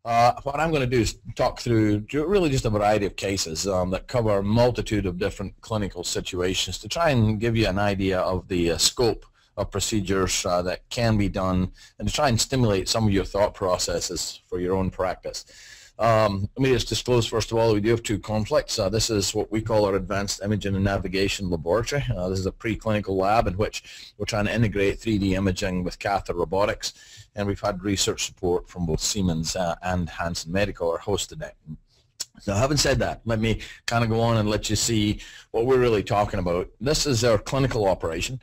What I'm going to do is talk through really just a variety of cases that cover a multitude of different clinical situations to try and give you an idea of the scope of procedures that can be done, and to try and stimulate some of your thought processes for your own practice. Let me just disclose first of all, we do have two conflicts. This is what we call our Advanced Imaging and Navigation Laboratory. This is a preclinical lab in which we're trying to integrate 3D imaging with catheter robotics, and we've had research support from both Siemens and Houston Medical are hosted it. So having said that, let me kind of go on and let you see what we're really talking about. This is our clinical operation,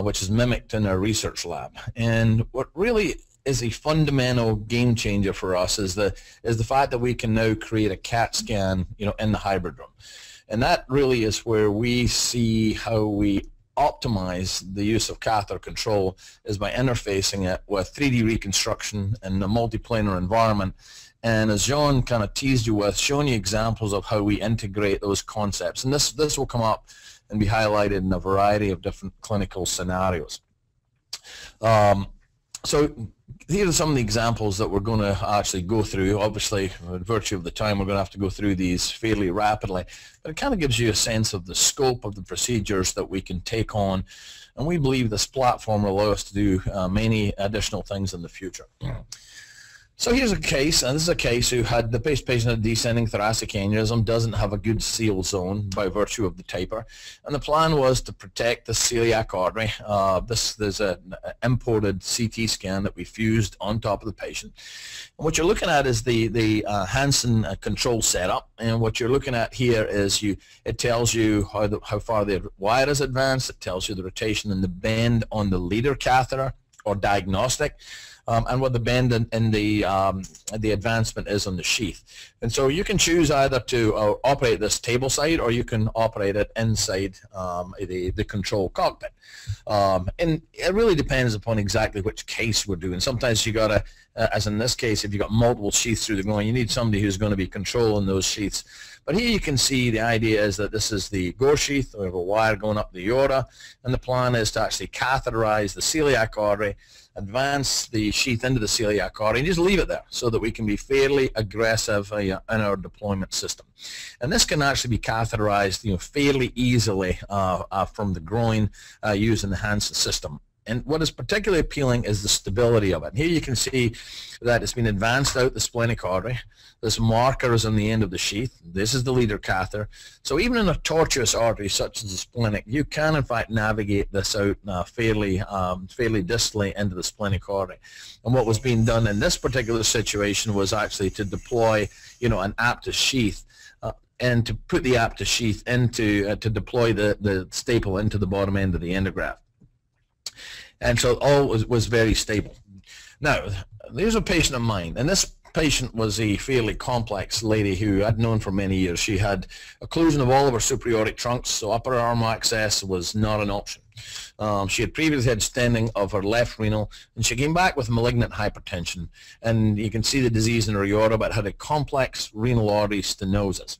which is mimicked in our research lab. And what really is a fundamental game changer for us is the fact that we can now create a CAT scan, in the hybrid room. And that really is where we see how we optimize the use of catheter control is by interfacing it with 3D reconstruction in a multiplanar environment. And as John kind of teased you with, showing you examples of how we integrate those concepts. And this will come up and be highlighted in a variety of different clinical scenarios. So here are some of the examples that we're going to actually go through. Obviously, by virtue of the time, we're going to have to go through these fairly rapidly. But it kind of gives you a sense of the scope of the procedures that we can take on. And we believe this platform will allow us to do many additional things in the future. So here's a case, and this is a case who had the patient had descending thoracic aneurysm, doesn't have a good seal zone by virtue of the taper, and the plan was to protect the celiac artery. There's an imported CT scan that we fused on top of the patient. And what you're looking at is the Hansen control setup, and what you're looking at here is it tells you how far the wire is advanced, it tells you the rotation and the bend on the leader catheter or diagnostic. And what the bend in the advancement is on the sheath. And so you can choose either to operate this table side, or you can operate it inside the control cockpit. And it really depends upon exactly which case we're doing. Sometimes you got to, as in this case, if you've got multiple sheaths through the groin, you need somebody who's going to be controlling those sheaths. But here you can see the idea is that this is the gore sheath. We have a wire going up the aorta, and the plan is to actually catheterize the celiac artery, advance the sheath into the celiac artery, and just leave it there so that we can be fairly aggressive in our deployment system. And this can actually be catheterized fairly easily from the groin using the Hansen system. And what is particularly appealing is the stability of it. And here you can see that it's been advanced out the splenic artery. This marker is on the end of the sheath. This is the leader catheter. So even in a tortuous artery such as the splenic, you can in fact navigate this out fairly distally into the splenic artery. And what was being done in this particular situation was actually to deploy, an aptus sheath. And to put the aptus sheath into to deploy the staple into the bottom end of the endograft. And so all was very stable. Now, there's a patient of mine, and this patient was a fairly complex lady who I'd known for many years. She had occlusion of all of her supraortic trunks, so upper arm access was not an option. She had previously had stenting of her left renal, and she came back with malignant hypertension. And you can see the disease in her aorta, but had a complex renal artery stenosis.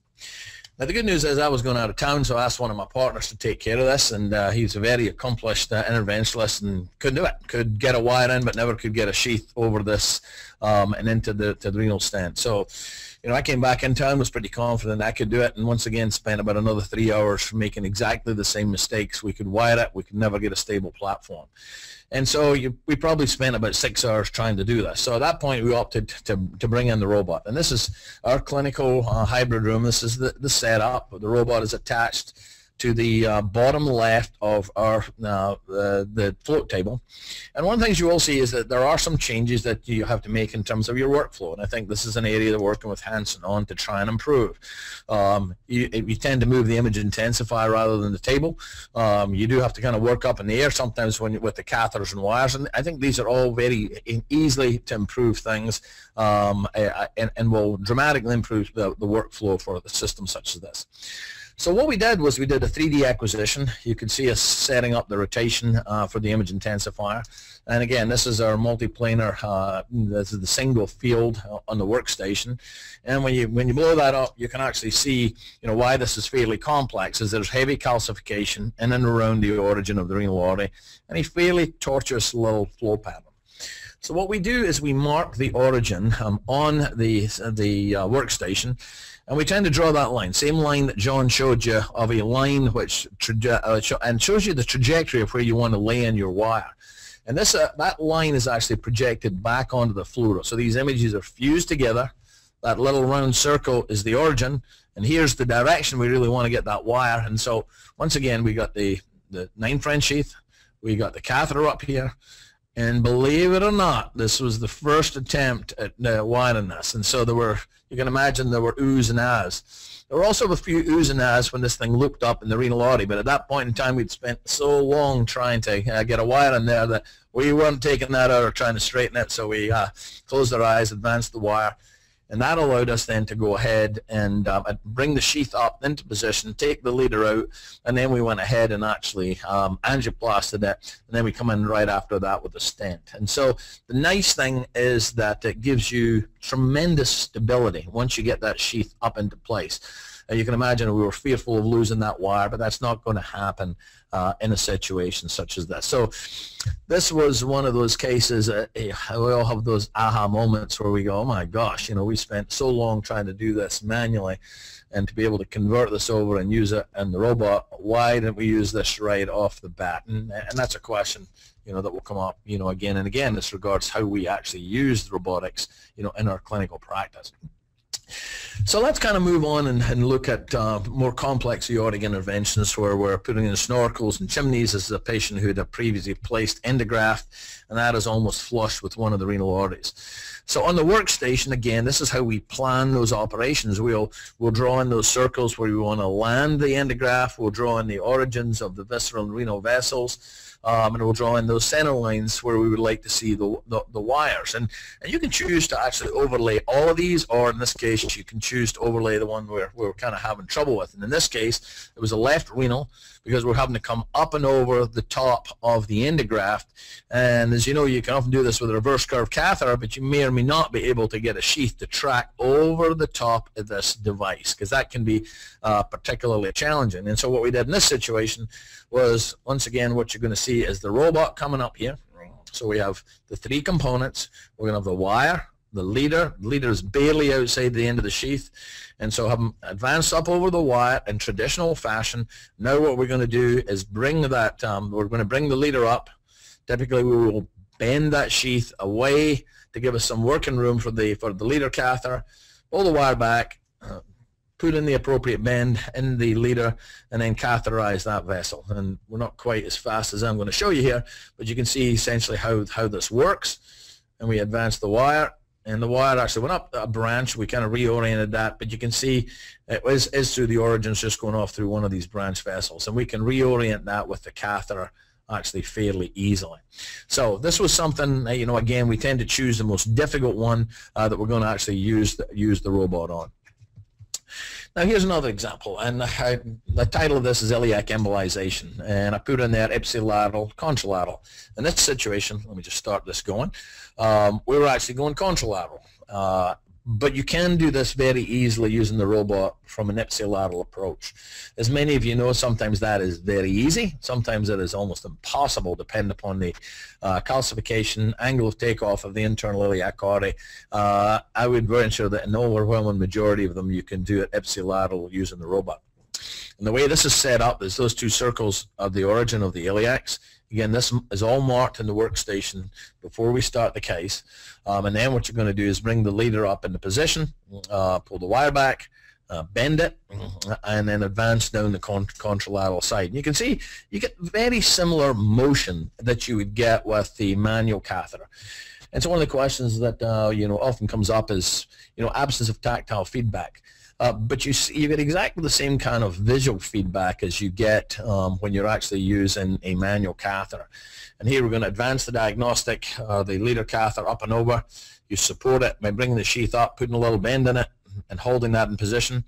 Now, the good news is I was going out of town, so I asked one of my partners to take care of this, and he's a very accomplished interventionist and could do it. Could get a wire in, but never could get a sheath over this and into the renal stent. So, I came back in town, was pretty confident I could do it, and once again spent about another 3 hours making exactly the same mistakes. We could wire it, we could never get a stable platform. And so we probably spent about 6 hours trying to do this. So at that point, we opted to bring in the robot. And this is our clinical hybrid room. This is the setup. The robot is attached to the bottom left of our the float table. And one of the things you will see is that there are some changes that you have to make in terms of your workflow. And I think this is an area that we're working with Hansen on to try and improve. You tend to move the image intensifier rather than the table. You do have to kind of work up in the air sometimes with the catheters and wires. And I think these are all very easily to improve things and will dramatically improve the workflow for the system such as this. So what we did was we did a 3D acquisition. You can see us setting up the rotation for the image intensifier. And again, this is our multiplanar, this is the single field on the workstation. And when you blow that up, you can actually see why this is fairly complex, is there's heavy calcification in and around the origin of the renal artery and a fairly tortuous little flow pattern. So what we do is we mark the origin on the workstation, and we tend to draw that line, same line that John showed you, of a line which and shows you the trajectory of where you want to lay in your wire. And this that line is actually projected back onto the fluoro. So these images are fused together. That little round circle is the origin, and here's the direction we really want to get that wire. And so once again, we got the 9 French sheath, we got the catheter up here, and believe it or not, this was the first attempt at wiring this. And so there were, you can imagine, there were oohs and ahs. There were also a few oohs and ahs when this thing looked up in the renal artery, but at that point in time, we'd spent so long trying to get a wire in there that we weren't taking that out or trying to straighten it. So we closed our eyes, advanced the wire, and that allowed us then to go ahead and bring the sheath up into position, take the leader out, and then we went ahead and actually angioplasted it, and then we come in right after that with a stent. And so the nice thing is that it gives you tremendous stability once you get that sheath up into place. You can imagine we were fearful of losing that wire, but that's not going to happen in a situation such as this. So this was one of those cases, we all have those aha moments where we go, oh my gosh, you know, we spent so long trying to do this manually, and to be able to convert this over and use it in the robot, why didn't we use this right off the bat? And that's a question, you know, that will come up, you know, again and again as regards how we actually use robotics, you know, in our clinical practice. So let's kind of move on and look at more complex aortic interventions where we're putting in snorkels and chimneys. This is a patient who had previously placed endograft, and that is almost flush with one of the renal arteries. So on the workstation, again, this is how we plan those operations. We'll draw in those circles where we want to land the endograft. We'll draw in the origins of the visceral and renal vessels. And we'll draw in those center lines where we would like to see the wires. And you can choose to actually overlay all of these, or in this case, you can choose to overlay the one where we're kind of having trouble with. And in this case, it was a left renal, because we're having to come up and over the top of the endograft. And as you know, you can often do this with a reverse curve catheter, but you may or may not be able to get a sheath to track over the top of this device, because that can be particularly challenging. And so what we did in this situation was, once again, what you're going to see is the robot coming up here. So we have the 3 components. We're going to have the wire, the leader. The leader is barely outside the end of the sheath, and so have them advance up over the wire in traditional fashion. Now what we're going to do is bring that, we're going to bring the leader up. Typically we will bend that sheath away to give us some working room for the leader catheter, pull the wire back, put in the appropriate bend in the leader, and then catheterize that vessel. And we're not quite as fast as I'm going to show you here, but you can see essentially how this works. And we advance the wire, and the wire actually went up a branch. We kind of reoriented that, but you can see it is through the origins, just going off through one of these branch vessels, and we can reorient that with the catheter actually fairly easily. So this was something, you know, again, we tend to choose the most difficult one that we're going to actually use the robot on. Now here's another example, and the title of this is Iliac embolization, and I put in there ipsilateral, contralateral. In this situation, let me just start this going, we were actually going contralateral, but you can do this very easily using the robot from an ipsilateral approach. As many of you know, sometimes that is very easy, sometimes it is almost impossible, depending upon the calcification, angle of takeoff of the internal iliac artery. I would venture that an overwhelming majority of them you can do it ipsilateral using the robot. And the way this is set up is those 2 circles of the origin of the iliacs. Again, this is all marked in the workstation before we start the case. And then what you're going to do is bring the leader up into position, pull the wire back, bend it, and then advance down the contralateral side. And you can see you get very similar motion that you would get with the manual catheter. And so one of the questions that you know, often comes up is, you know, absence of tactile feedback. But you get exactly the same kind of visual feedback as you get when you're actually using a manual catheter. And here we're going to advance the diagnostic, the leader catheter up and over. You support it by bringing the sheath up, putting a little bend in it, and holding that in position.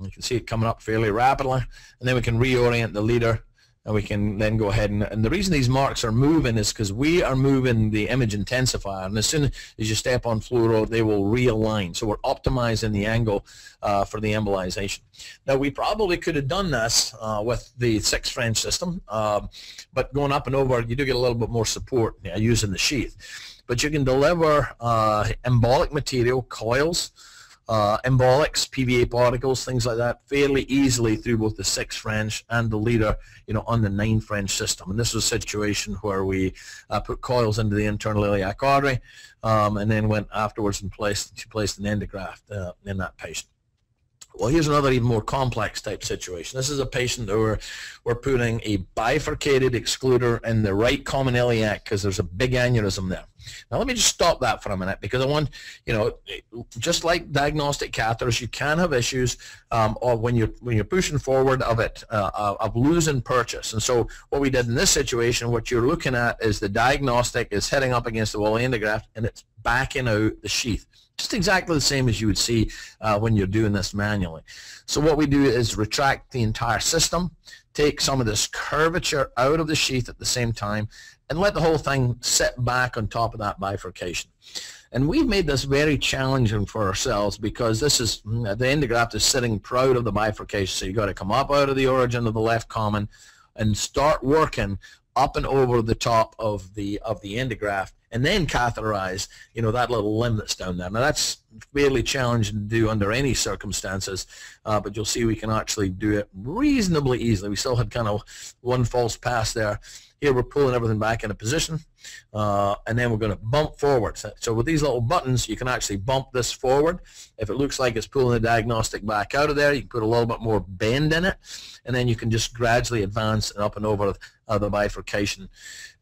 You can see it coming up fairly rapidly. And then we can reorient the leader and we can then go ahead and the reason these marks are moving is because we are moving the image intensifier, and as soon as you step on fluoro, they will realign. So we're optimizing the angle for the embolization. Now, we probably could have done this with the 6 French system, but going up and over, you do get a little bit more support using the sheath. But you can deliver embolic material, coils, embolics, PVA particles, things like that, fairly easily through both the 6 French and the leader, on the 9 French system. And this was a situation where we put coils into the internal iliac artery, and then went afterwards and placed an endograft in that patient. Well, here's another even more complex type situation. This is a patient who we're putting a bifurcated excluder in the right common iliac because there's a big aneurysm there. Now, let me just stop that for a minute, because I want, just like diagnostic catheters, you can have issues or when you're pushing forward of losing purchase. And so what we did in this situation, what you're looking at is the diagnostic is heading up against the wall of the endograft, and it's backing out the sheath. Just exactly the same as you would see when you're doing this manually. So what we do is retract the entire system, take some of this curvature out of the sheath at the same time, and let the whole thing sit back on top of that bifurcation. And we've made this very challenging for ourselves, because this is, the endograft is sitting proud of the bifurcation. So you've got to come up out of the origin of the left common and start working up and over the top of the endograft, and then catheterize, that little limb that's down there. Now, that's fairly challenging to do under any circumstances, but you'll see we can actually do it reasonably easily. We still had kind of one false pass there. Here we're pulling everything back into position, and then we're going to bump forward. So with these little buttons, you can actually bump this forward. If it looks like it's pulling the diagnostic back out of there, you can put a little bit more bend in it, and then you can just gradually advance and up and over the bifurcation.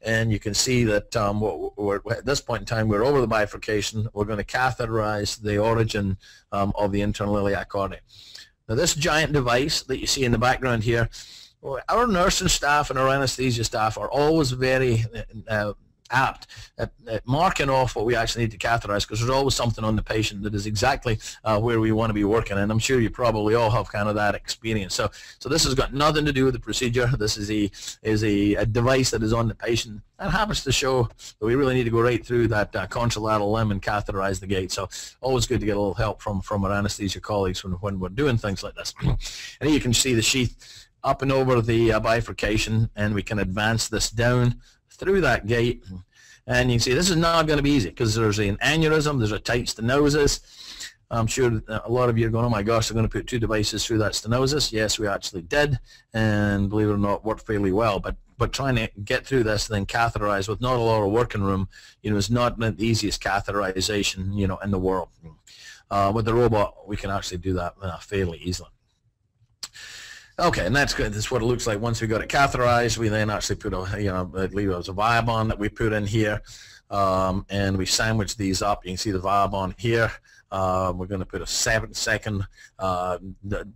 And you can see that at this point in time, we're over the bifurcation. We're going to catheterize the origin of the internal iliac artery. Now, this giant device that you see in the background here, our nursing staff and our anesthesia staff are always very apt at marking off what we actually need to catheterize, because there's always something on the patient that is exactly where we want to be working, and I'm sure you probably all have kind of that experience. So this has got nothing to do with the procedure. This is a device that is on the patient and happens to show that we really need to go right through that contralateral limb and catheterize the gate. So always good to get a little help from our anesthesia colleagues when we're doing things like this. And here you can see the sheath up and over the bifurcation, and we can advance this down through that gate. And you can see this is not going to be easy, because there's an aneurysm, there's a tight stenosis. I'm sure a lot of you are going, oh my gosh, they're going to put 2 devices through that stenosis. Yes, we actually did, and believe it or not, worked fairly well. But trying to get through this and then catheterize with not a lot of working room, is not the easiest catheterization, in the world. With the robot, we can actually do that fairly easily. Okay, and that's good. That's what it looks like once we got it catheterized. We then actually put I believe it was a Viabon that we put in here, and we sandwich these up. You can see the Viabon here. We're going to put a 7-second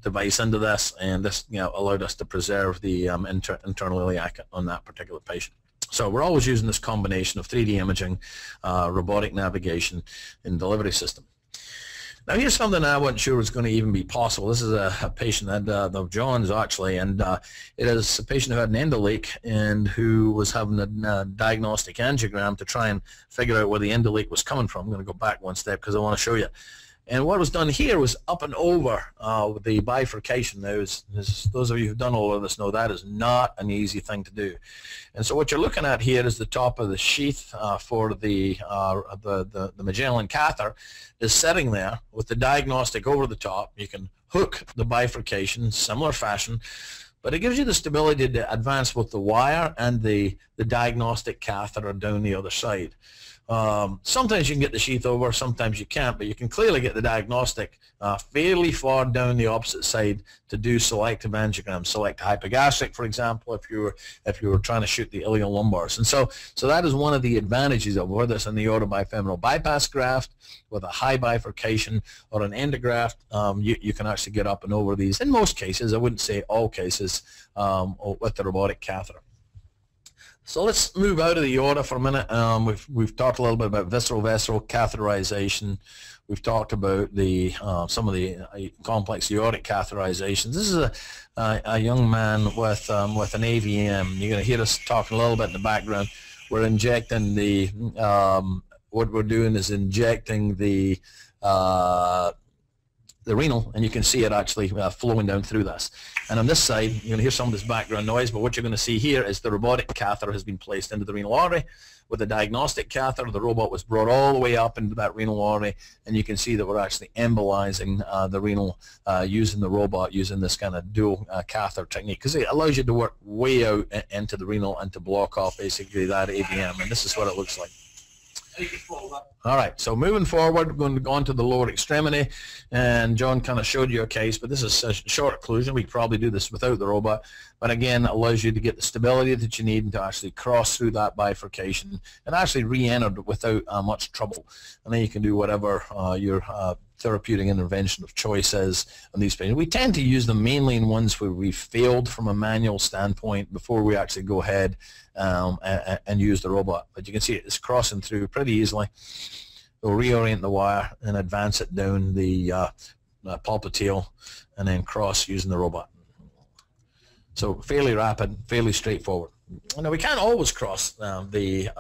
device into this, and this allowed us to preserve the internal iliac on that particular patient. So we're always using this combination of 3D imaging, robotic navigation, and delivery system. Now, here's something I wasn't sure was going to even be possible. This is a patient of John's, actually, and it is a patient who had an endoleak and who was having a diagnostic angiogram to try and figure out where the endoleak was coming from. I'm going to go back one step because I want to show you. And what was done here was up and over the bifurcation. Now, as those of you who've done all of this know, that is not an easy thing to do. And so what you're looking at here is the top of the sheath for the Magellan catheter is sitting there with the diagnostic over the top. You can hook the bifurcation in similar fashion, but it gives you the stability to advance both the wire and the diagnostic catheter down the other side. Sometimes you can get the sheath over, sometimes you can't, but you can clearly get the diagnostic fairly far down the opposite side to do selective angiograms, select hypogastric, for example, if you were trying to shoot the iliolumbars. And so that is one of the advantages of whether it's an aortobifemoral bypass graft with a high bifurcation or an endograft. You can actually get up and over these in most cases. I wouldn't say all cases with the robotic catheter. So let's move out of the aorta for a minute. We've talked a little bit about visceral vessel catheterization. We've talked about the some of the complex aortic catheterizations. This is a young man with an AVM. You're going to hear us talking a little bit in the background. We're injecting the what we're doing is injecting the renal, and you can see it actually flowing down through this. And on this side, you're going to hear some of this background noise, but what you're going to see here is the robotic catheter has been placed into the renal artery. With a diagnostic catheter, the robot was brought all the way up into that renal artery, and you can see that we're actually embolizing the renal using the robot, using this kind of dual catheter technique, because it allows you to work way out into the renal and to block off basically that AVM, and this is what it looks like. All right, so moving forward, we're going to go on to the lower extremity, and John kind of showed you a case, but this is a short occlusion. We could probably do this without the robot, but again, it allows you to get the stability that you need to actually cross through that bifurcation and actually re-enter without much trouble. And then you can do whatever your therapeutic intervention of choice is on these patients. We tend to use them mainly in ones where we failed from a manual standpoint before we actually go ahead and use the robot. But you can see it's crossing through pretty easily. We'll reorient the wire and advance it down the pulpitale and then cross using the robot. So fairly rapid, fairly straightforward. Now we can't always cross the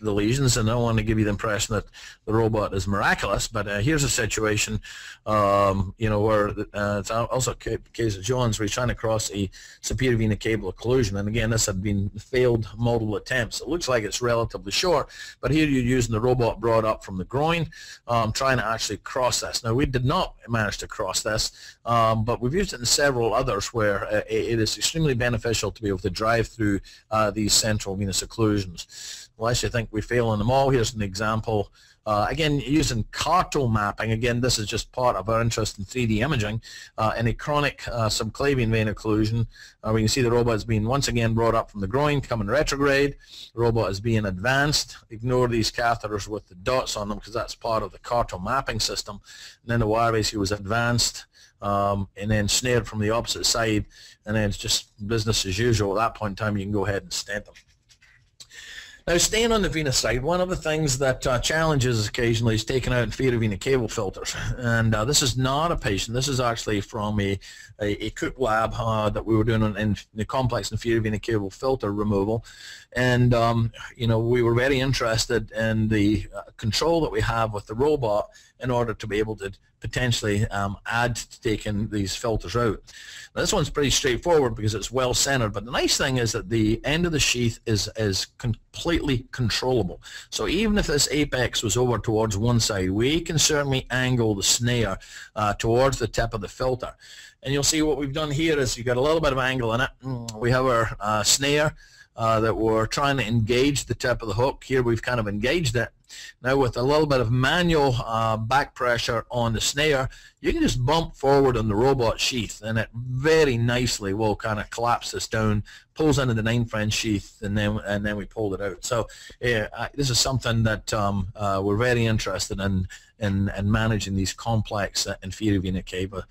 lesions, and I don't want to give you the impression that the robot is miraculous. But here's a situation, you know, where it's also a case of John's where he's trying to cross a superior vena cava occlusion, and again, this had been failed multiple attempts. It looks like it's relatively short, but here you're using the robot brought up from the groin, trying to actually cross this. Now we did not manage to cross this, but we've used it in several others where it is extremely beneficial to be able to drive through these central venous occlusions. Unless you think we fail in them all, here's an example. Again, using carto mapping. Again, this is just part of our interest in 3D imaging. In a chronic subclavian vein occlusion, we can see the robot is being once again brought up from the groin, coming retrograde. The robot is being advanced. Ignore these catheters with the dots on them because that's part of the carto mapping system. And then the wire basically was advanced and then snared from the opposite side, and then it's just business as usual. At that point in time, you can go ahead and stent them. Now, staying on the venous side, one of the things that challenges occasionally is taking out inferior vena cava filters. And this is not a patient. This is actually from a Cook lab that we were doing in the complex inferior vena cava filter removal. And, you know, we were very interested in the control that we have with the robot in order to be able to potentially add to taking these filters out. Now, this one's pretty straightforward because it's well centered, but the nice thing is that the end of the sheath is completely controllable. So even if this apex was over towards one side, we can certainly angle the snare towards the tip of the filter. And you'll see what we've done here is you've got a little bit of angle in it. We have our snare that we're trying to engage the tip of the hook. Here we've kind of engaged it. Now with a little bit of manual back pressure on the snare, you can just bump forward on the robot sheath and it very nicely will kind of collapse this down, pulls into the 9 French sheath, and then we pulled it out. So yeah, this is something that we're very interested in managing these complex inferior vena cava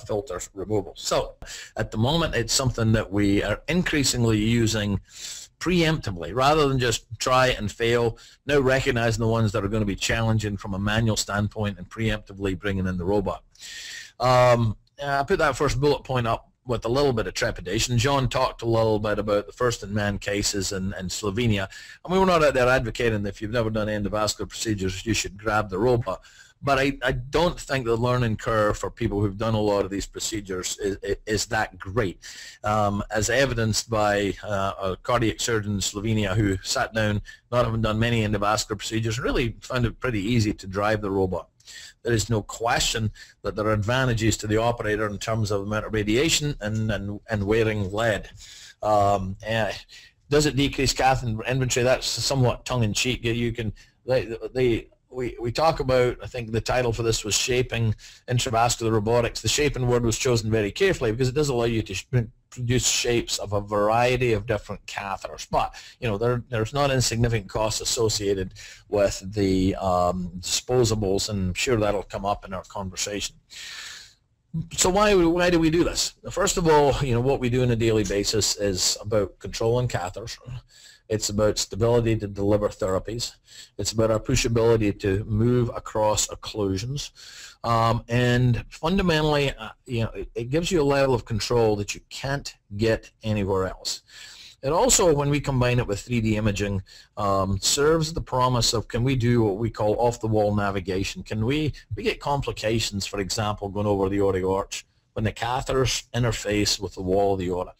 filter removals. So at the moment it's something that we are increasingly using preemptively rather than just try and fail, now recognizing the ones that are going to be challenging from a manual standpoint and preemptively bringing in the robot. I put that first bullet point up with a little bit of trepidation. John talked a little bit about the first-in-man cases in Slovenia, and we were not out there advocating that if you've never done endovascular procedures, you should grab the robot. But I don't think the learning curve for people who've done a lot of these procedures is that great, as evidenced by a cardiac surgeon in Slovenia who sat down, not having done many endovascular procedures, and really found it pretty easy to drive the robot. There is no question that there are advantages to the operator in terms of the amount of radiation and wearing lead. Does it decrease cath inventory? That's somewhat tongue-in-cheek. You can we talk about, I think the title for this was Shaping Intravascular Robotics. The shaping word was chosen very carefully because it does allow you to produce shapes of a variety of different catheters. But, you know, there's not insignificant costs associated with the disposables, and I'm sure that'll come up in our conversation. So why do we do this? First of all, you know, what we do on a daily basis is about controlling catheters. It's about stability to deliver therapies. It's about our pushability to move across occlusions. And fundamentally, it gives you a level of control that you can't get anywhere else. It also, when we combine it with 3D imaging, serves the promise of, can we do what we call off-the-wall navigation? Can we get complications, for example, going over the aortic arch when the catheters interface with the wall of the aorta?